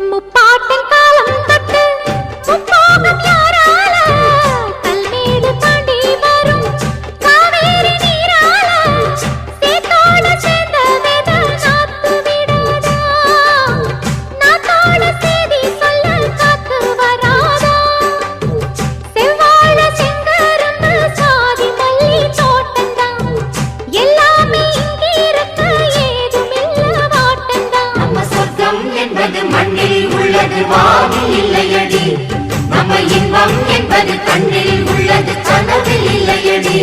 முப்பாட்டின் காலம் தொட்டு முப்போகம் யாரால கல்மேடு தாண்டி வரும் காவேரி நீரால சேத்தோட சேர்ந்த வேத நாத்து விடாதா நாத்தோட சேதி சொல்ல காத்து வராதா செவ்வாழ செங்கரும்பு சாதி மல்லி தோட்டந்தான் எல்லாமே இங்கிருக்க ஏதுமில்ல வாட்டந்தான் நம்ம சொர்க்கம் என்பது மண்ணில் உள்ளது வானில் இல்லையடி நம்ம இன்பம் என்பது கண்ணில் உள்ளது கனவில் இல்லையடி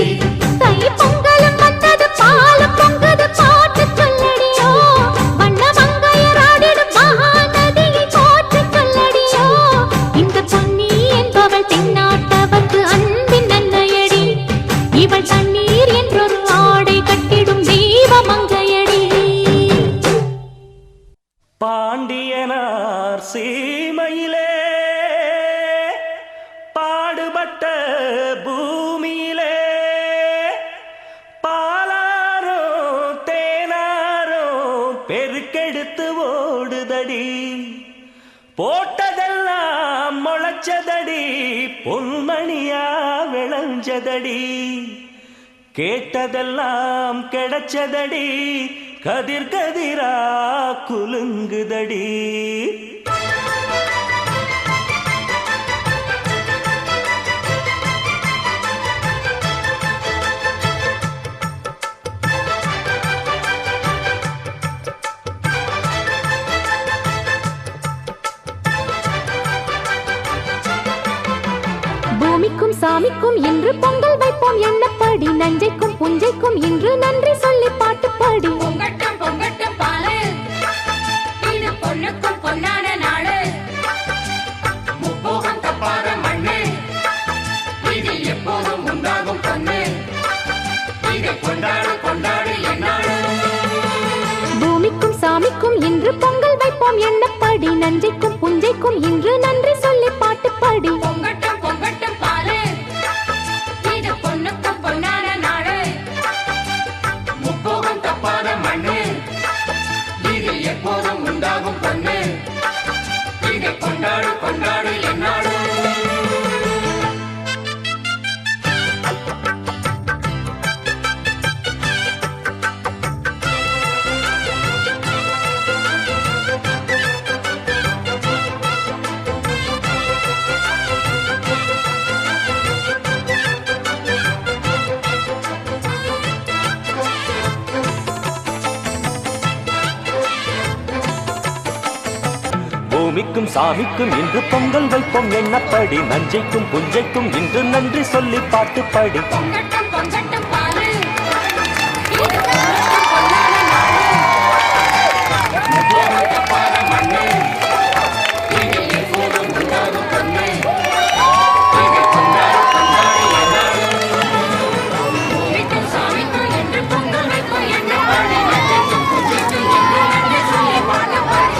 தை பொங்கலும் வந்தது பாலும் பொங்குது பாட்டு சொல்லடியோ வண்ண மங்கையராடிடும் மகாநதியை போற்று சொல்லடியோ இந்த பொன்னி என்பவள் தென்னாட்டவர்க்கு அன்பின் நன்மையடி இவள் தண்ணீர் என்றொரு ஆடை கட்டிடும் தெய்வ மங்கையடி பாண்டியனார் சீமையிலே பாடுபட்ட பூமியிலே பாலாரோ தேனாரோ பெருக்கெடுத்து ஓடுதடி போட்டதெல்லாம் முளைச்சதடி பொன்மணியா விளைஞ்சதடி கேட்டதெல்லாம் கிடைச்சதடி கதிர் கதிரா குலுங்குதடி பூமிக்கும் சாமிக்கும் இன்று பொங்கல் வைப்போம் எண்ணப்படி நஞ்சைக்கும் புஞ்சைக்கும் இன்று நன்றி சொல்லி பாட்டு பாடி பொங்கட்டும் பொங்கட்டும் பாலு இது பொண்ணுக்கும் பொன்னான நாடு முப்போகம் தப்பாத மண்ணு இது எப்போதும் உண்டாகும் பொண்ணு இதை கொண்டாடு கொண்டாடு என்னாடு பூமிக்கும் சாமிக்கும் இன்று பொங்கல் வைப்போம் எண்ணப்படி நஞ்சைக்கும் புஞ்சைக்கும் இன்று நன்றி சொல்லி பாட்டு பாடி பொங்கட்டும் பொங்கட்டும் பாலு இது பொண்ணுக்கும் பொன்னான நாடு முப்போகம் தப்பாத மண்ணு இது எப்போதும் உண்டாகும் பொண்ணு இதை கொண்டாடு கொண்டாடு என்னாடு பூமிக்கும் சாமிக்கும் இன்று பொங்கல் வைப்போம் எண்ணப்படி நஞ்சைக்கும் புஞ்சைக்கும் இன்று நன்றி சொல்லி பாட்டு பாடி பொங்கட்டும் பொங்கட்டும் பாலு இது பொண்ணுக்கும் பொன்னான நாடு முப்போகம் தப்பாத மண்ணு இது எப்போதும் உண்டாகும் பொண்ணு இதை கொண்டாடு கொண்டாடு என்னாடு பூமிக்கும் சாமிக்கும் என்று பொங்கல் வைப்போம் எண்ணப்படி நஞ்சைக்கும் புஞ்சைக்கும் இன்று நன்றி சொல்லி பாட்டு பாடி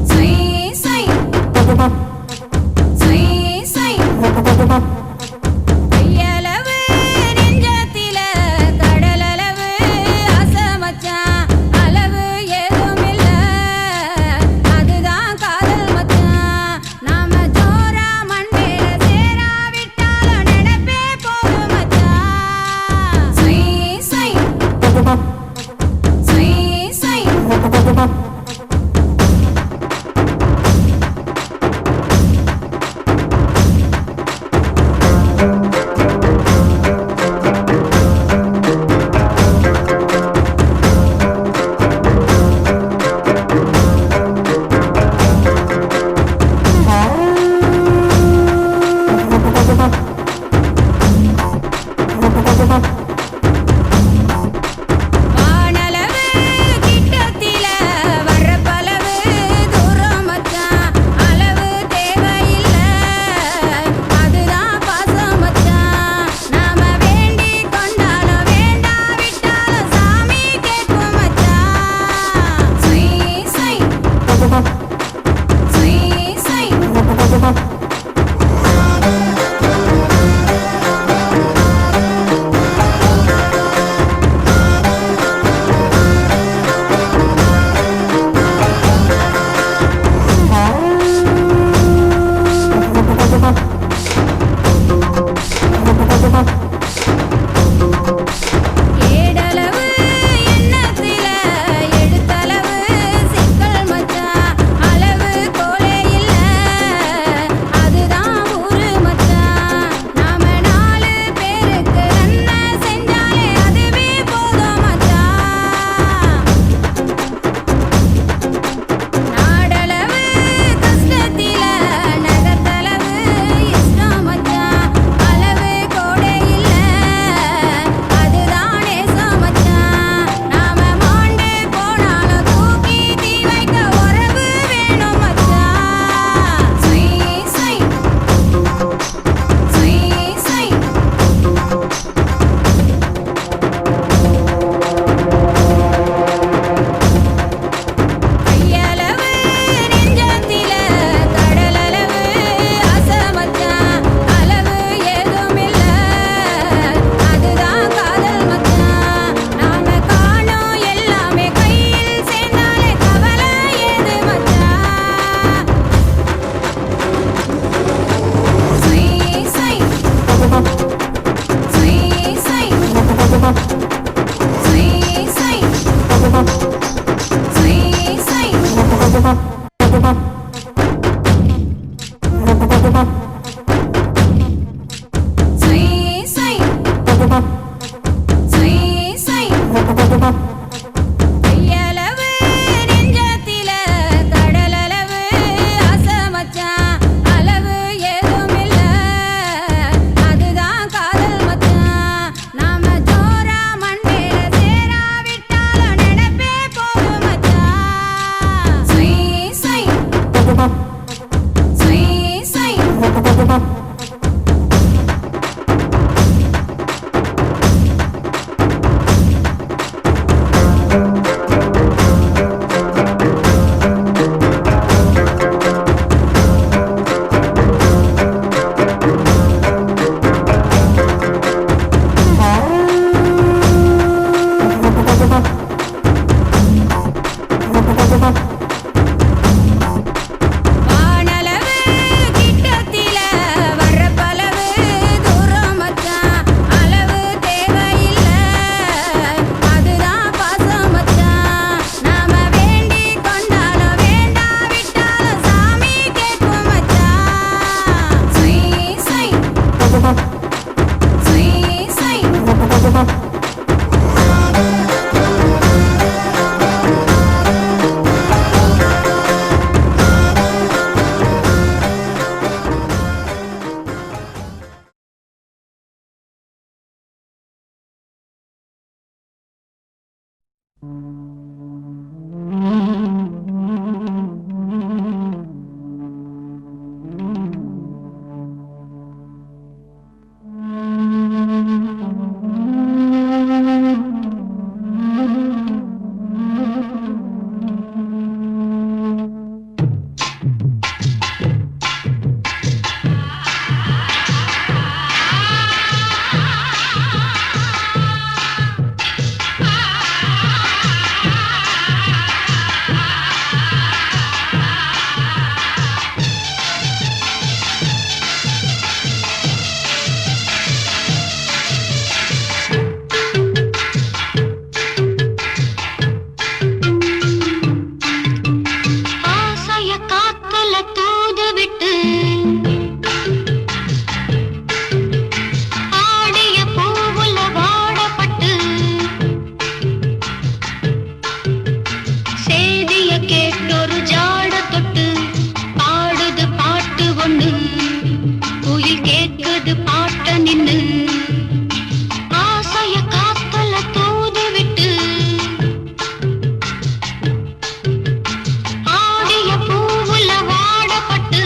Swing, swing. நின்னு ஆசைய காத்தல தூது விட்டு ஆடிய பூவுல வாடப்பட்டு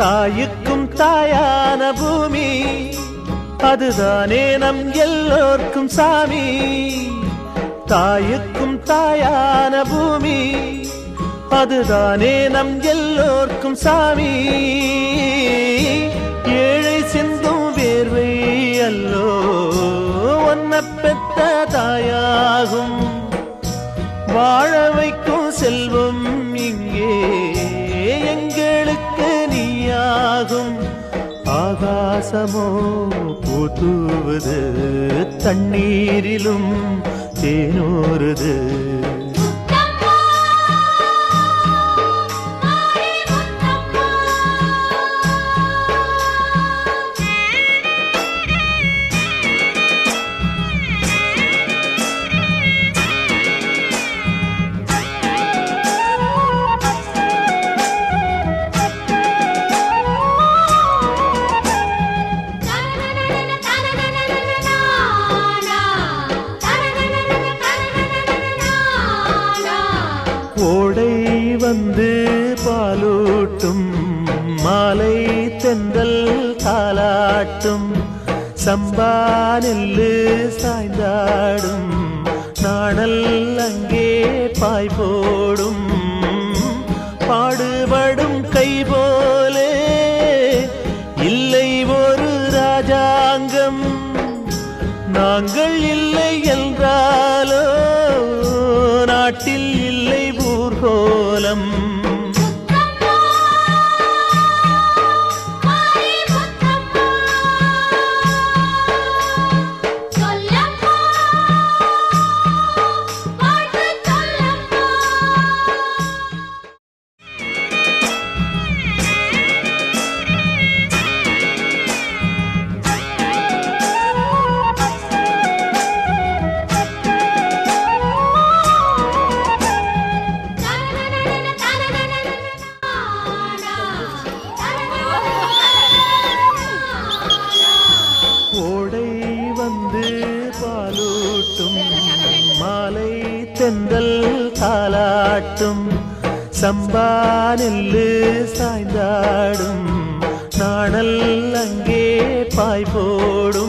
தாயுக்கும் தாயான பூமி அதுதானே நம் எல்லோர்க்கும் சாமி. தாயுக்கும் தாயான பூமி அதுதானே நம் எல்லோர்க்கும் சாமி. ஏழை சிந்தும் வேர்வை அல்லோ ஒன்ன பெத்த தாயாகும். வாழ வைக்கும் செல்வம் இங்கே எங்களுக்கு நீயாகும். ஆகாசமோ பூத்துவது தண்ணீரிலும் தேனூறுது. வந்து பாலூட்டும் மாலை தென்றல் தாலாட்டும் சம்பா நெல்லு சாய்ந்தாடும் நாணல் அங்கே பாய் போடும் பாடுபடும் கை போலே இல்லை ஒரு ராஜாங்கம் நாங்கள் இல்லை என்றாலோ நாட்டில் இல்லை ஊர்கோலம் பாலூட்டும் மாலை தென்றல் தாலாட்டும் சம்பா நெல்லு சாய்ந்தாடும் நாணல் அங்கே பாய் போடும்